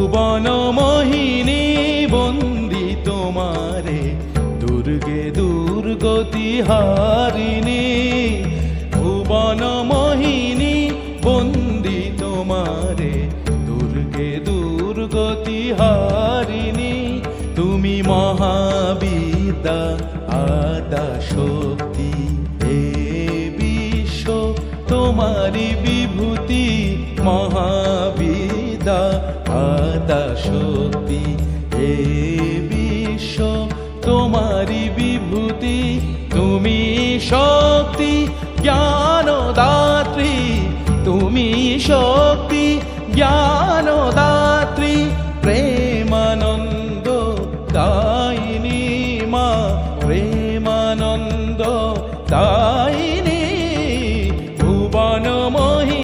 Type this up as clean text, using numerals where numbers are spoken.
ভুবন মোহিনী বন্দি তোমারে, দুর্গে দুর্গতি হারিণী। ভুবন মোহিনী বন্দি তোমারে, দুর্গে দুর্গতি হারিণী। তুমি মহাবিদ্যা আদা শক্তি, হে বিশ্ব তোমারি বিভূতি। মহাবিদ্যা আদা শক্তি, হে বিশ্ব তোমারি বিভূতি। তুমি শক্তি জ্ঞানদাত্রী, তুমি শক্তি জ্ঞান